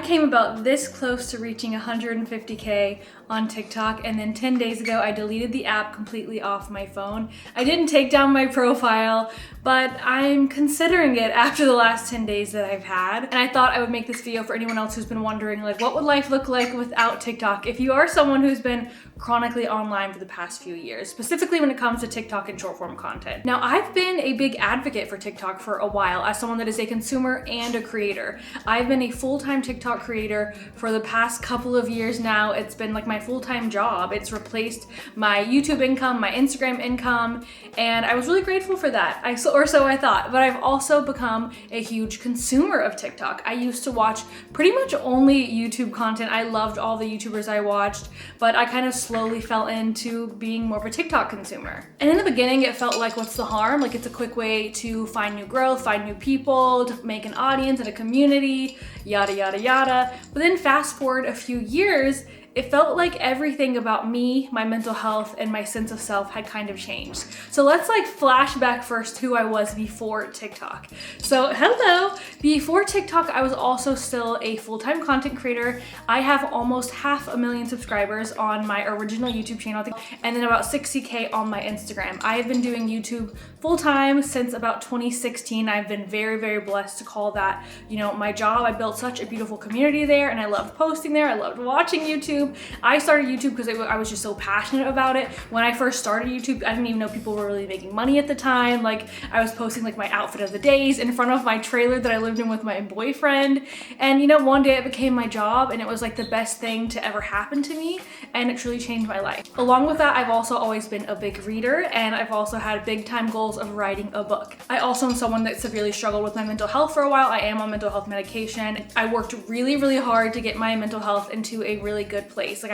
came about this close to reaching 150K on TikTok, and then 10 days ago I deleted the app completely off my phone. I didn't take down my profile, but I'm considering it after the last 10 days that I've had. And I thought I would make this video for anyone else who's been wondering, like, what would life look like without TikTok? If you are someone who's been chronically online for the past few years, specifically when it comes to TikTok and short form content. Now, I've been a big advocate for TikTok for a while as someone that is a consumer and a creator. I've been a full-time TikTok creator for the past couple of years now. It's been like my full-time job. It's replaced my YouTube income, my Instagram income, and I was really grateful for that. Or so I thought, but I've also become a huge consumer of TikTok. I used to watch pretty much only YouTube content. I loved all the YouTubers I watched, but I kind of slowly fell into being more of a TikTok consumer. And in the beginning, it felt like, what's the harm? Like, it's a quick way to find new growth, find new people, to make an audience and a community, yada, yada, yada. But then fast forward a few years, it felt like everything about me, my mental health, and my sense of self had kind of changed. So let's like flash back first who I was before TikTok. So hello, before TikTok, I was also still a full-time content creator. I have almost 500,000 subscribers on my original YouTube channel, and then about 60K on my Instagram. I have been doing YouTube full-time since about 2016. I've been very, very blessed to call that, you know, my job. I built such a beautiful community there, and I loved posting there. I loved watching YouTube. I started YouTube because I was just so passionate about it. When I first started YouTube, I didn't even know people were really making money at the time. Like, I was posting like my outfit of the days in front of my trailer that I lived in with my boyfriend. And you know, one day it became my job, and it was like the best thing to ever happen to me, and it truly changed my life. Along with that, I've also always been a big reader, and I've also had big time goals of writing a book. I also am someone that severely struggled with my mental health for a while. I am on mental health medication. I worked really, really hard to get my mental health into a really good place. Like,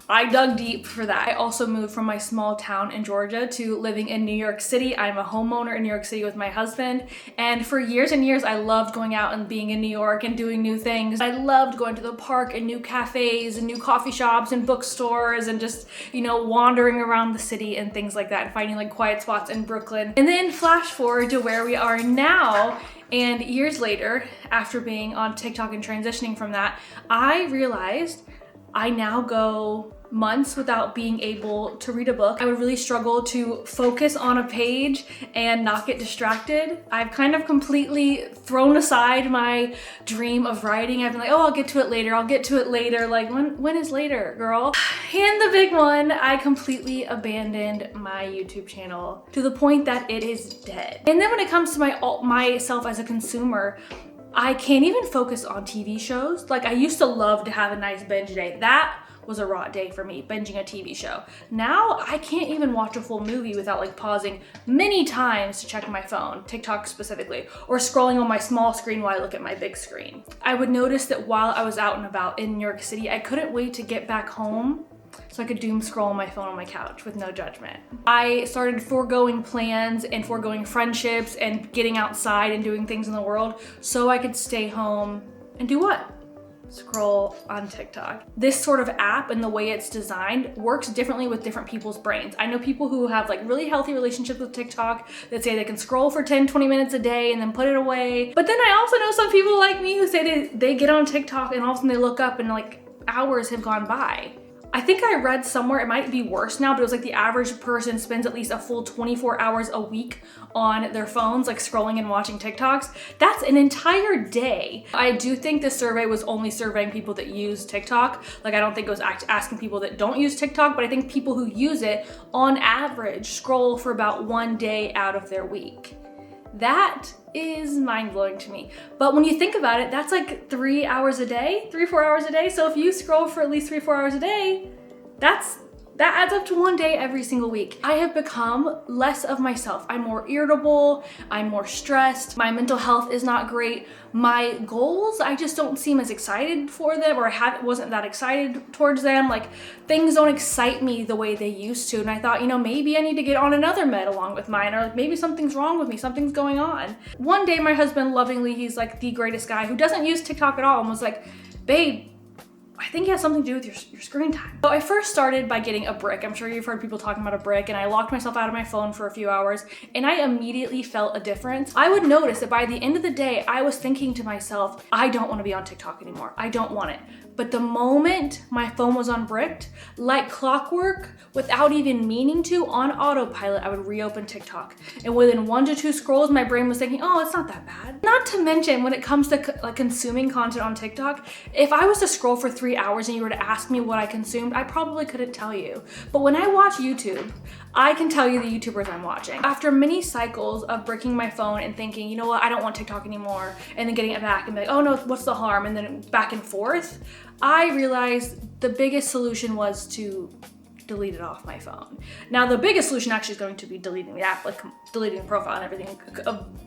I dug deep for that. I also moved from my small town in Georgia to living in New York City. I'm a homeowner in New York City with my husband. And for years and years, I loved going out and being in New York and doing new things. I loved going to the park and new cafes and new coffee shops and bookstores and just, you know, wandering around the city and things like that and finding like quiet spots in Brooklyn. And then flash forward to where we are now. And years later, after being on TikTok and transitioning from that, I realized I now go months without being able to read a book. I would really struggle to focus on a page and not get distracted. I've kind of completely thrown aside my dream of writing. I've been like, oh, I'll get to it later. I'll get to it later. Like, when is later, girl? And the big one, I completely abandoned my YouTube channel to the point that it is dead. And then when it comes to myself as a consumer, I can't even focus on TV shows. Like, I used to love to have a nice binge day. That was a raw day for me, binging a TV show. Now I can't even watch a full movie without like pausing many times to check my phone, TikTok specifically, or scrolling on my small screen while I look at my big screen. I would notice that while I was out and about in New York City, I couldn't wait to get back home so I could doom scroll on my phone on my couch with no judgment. I started foregoing plans and foregoing friendships and getting outside and doing things in the world so I could stay home and do what? Scroll on TikTok. This sort of app and the way it's designed works differently with different people's brains. I know people who have like really healthy relationships with TikTok that say they can scroll for 10-20 minutes a day and then put it away. But then I also know some people like me who say they get on TikTok and all of a sudden they look up and like hours have gone by. I think I read somewhere, it might be worse now, but it was like the average person spends at least a full 24 hours a week on their phones, like scrolling and watching TikToks. That's an entire day. I do think this survey was only surveying people that use TikTok. Like, I don't think it was asking people that don't use TikTok, but I think people who use it on average scroll for about one day out of their week. That is mind-blowing to me. But when you think about it, that's like 3 hours a day, 3-4 hours a day. So if you scroll for at least 3-4 hours a day, that adds up to one day every single week. I have become less of myself. I'm more irritable, I'm more stressed, my mental health is not great. My goals, I just don't seem as excited for them, or I wasn't that excited towards them. Like, things don't excite me the way they used to. And I thought, you know, maybe I need to get on another med along with mine, or like maybe something's wrong with me, something's going on. One day my husband lovingly, he's like the greatest guy who doesn't use TikTok at all, and was like, babe, I think it has something to do with your screen time. So I first started by getting a brick. I'm sure you've heard people talking about a brick, and I locked myself out of my phone for a few hours, and I immediately felt a difference. I would notice that by the end of the day, I was thinking to myself, I don't want to be on TikTok anymore. I don't want it. But the moment my phone was unbricked, like clockwork, without even meaning to, on autopilot, I would reopen TikTok. And within 1 to 2 scrolls, my brain was thinking, oh, it's not that bad. Not to mention, when it comes to like consuming content on TikTok, if I was to scroll for 3 hours and you were to ask me what I consumed, I probably couldn't tell you. But when I watch YouTube, I can tell you the YouTubers I'm watching. After many cycles of breaking my phone and thinking, you know what, I don't want TikTok anymore, and then getting it back and be like, oh no, what's the harm? And then back and forth, I realized the biggest solution was to delete it off my phone. Now, the biggest solution actually is going to be deleting the app, like deleting the profile and everything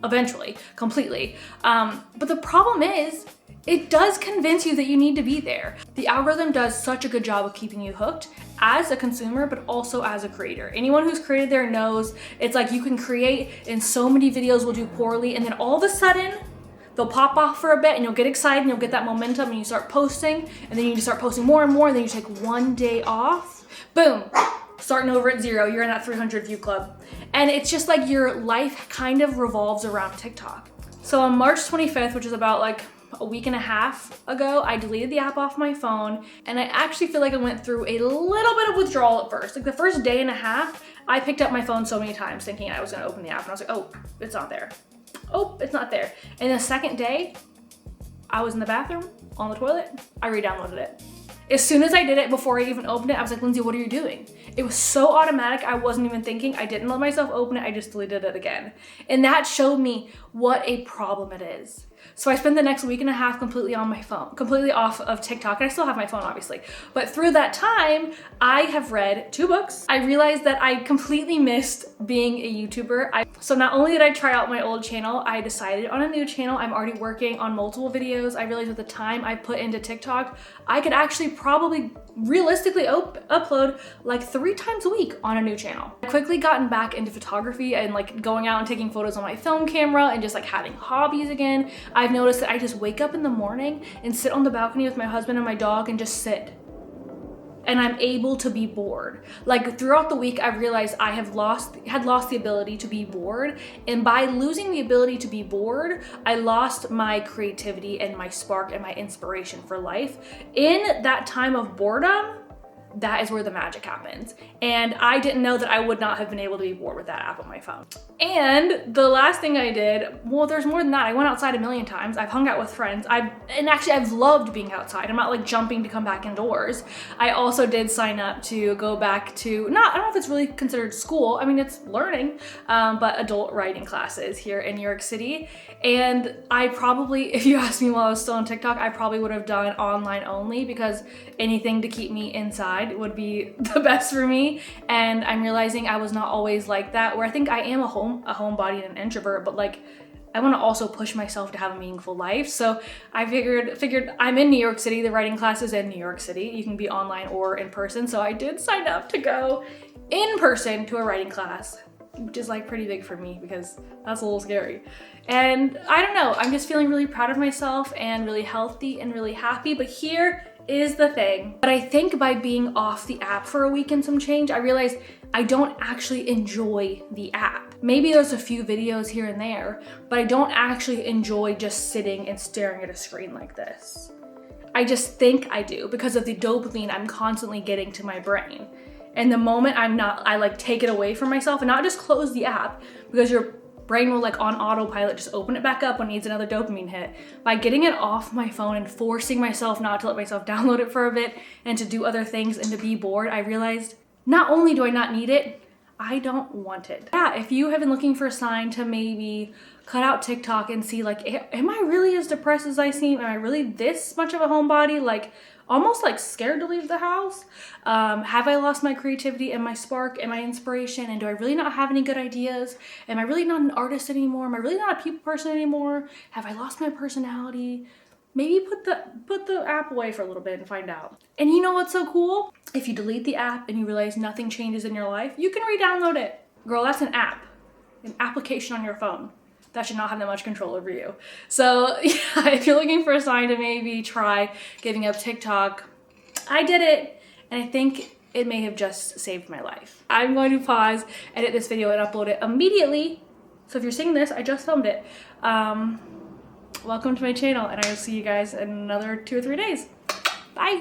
eventually, completely. But the problem is, it does convince you that you need to be there. The algorithm does such a good job of keeping you hooked as a consumer, but also as a creator. Anyone who's created there knows it's like you can create and so many videos will do poorly, and then all of a sudden, they'll pop off for a bit and you'll get excited and you'll get that momentum and you start posting, and then you just start posting more and more, and then you take 1 day off, boom, starting over at 0, you're in that 300 view club. And it's just like your life kind of revolves around TikTok. So on March 25th, which is about like a week and a half ago, I deleted the app off my phone, and I actually feel like I went through a little bit of withdrawal at first. Like the first day and a half, I picked up my phone so many times thinking I was gonna open the app, and I was like, oh, it's not there. Oh, it's not there. And the second day, I was in the bathroom, on the toilet, I re-downloaded it. As soon as I did it, before I even opened it, I was like, Lindsay, what are you doing? It was so automatic, I wasn't even thinking. I didn't let myself open it, I just deleted it again. And that showed me what a problem it is. So I spent the next week and a half completely on my phone, completely off of TikTok. And I still have my phone, obviously. But through that time, I have read 2 books. I realized that I completely missed being a YouTuber. So not only did I try out my old channel, I decided on a new channel. I'm already working on multiple videos. I realized with the time I put into TikTok, I could actually probably realistically upload like 3 times a week on a new channel. I quickly gotten back into photography and like going out and taking photos on my film camera and just like having hobbies again. I've noticed that I just wake up in the morning and sit on the balcony with my husband and my dog and just sit. And I'm able to be bored. Like throughout the week, I realized I had lost the ability to be bored. And by losing the ability to be bored, I lost my creativity and my spark and my inspiration for life. In that time of boredom, that is where the magic happens. And I didn't know that I would not have been able to be bored with that app on my phone. And the last thing I did, well, there's more than that. I went outside a million times. I've hung out with friends. I've loved being outside. I'm not like jumping to come back indoors. I also did sign up to go back to, I don't know if it's really considered school. I mean, it's learning, but adult writing classes here in New York City. And I probably, if you asked me while I was still on TikTok, I probably would have done online only, because anything to keep me inside would be the best for me. And I'm realizing I was not always like that, where I think I am a homebody and an introvert, but like I want to also push myself to have a meaningful life. So I figured I'm in New York City, the writing class is in New York City. You can be online or in person. So I did sign up to go in person to a writing class, which is like pretty big for me because that's a little scary. And I don't know, I'm just feeling really proud of myself and really healthy and really happy. But here is the thing. But I think by being off the app for a week and some change, I realized I don't actually enjoy the app. Maybe there's a few videos here and there, but I don't actually enjoy just sitting and staring at a screen like this. I just think I do because of the dopamine I'm constantly getting to my brain. And the moment I like take it away from myself and not just close the app, because your brain will like on autopilot just open it back up when it needs another dopamine hit. By getting it off my phone and forcing myself not to let myself download it for a bit and to do other things and to be bored, I realized not only do I not need it, I don't want it. Yeah, if you have been looking for a sign to maybe cut out TikTok and see like, am I really as depressed as I seem? Am I really this much of a homebody? Like almost like scared to leave the house? Have I lost my creativity and my spark and my inspiration? And do I really not have any good ideas? Am I really not an artist anymore? Am I really not a people person anymore? Have I lost my personality? Maybe put the app away for a little bit and find out. And you know what's so cool? If you delete the app and you realize nothing changes in your life, you can re-download it. Girl, that's an app, an application on your phone. That should not have that much control over you. So yeah, if you're looking for a sign to maybe try giving up TikTok, I did it, and I think it may have just saved my life. I'm going to pause, edit this video, and upload it immediately. So if you're seeing this, I just filmed it. Welcome to my channel, and I will see you guys in another 2 or 3 days. Bye.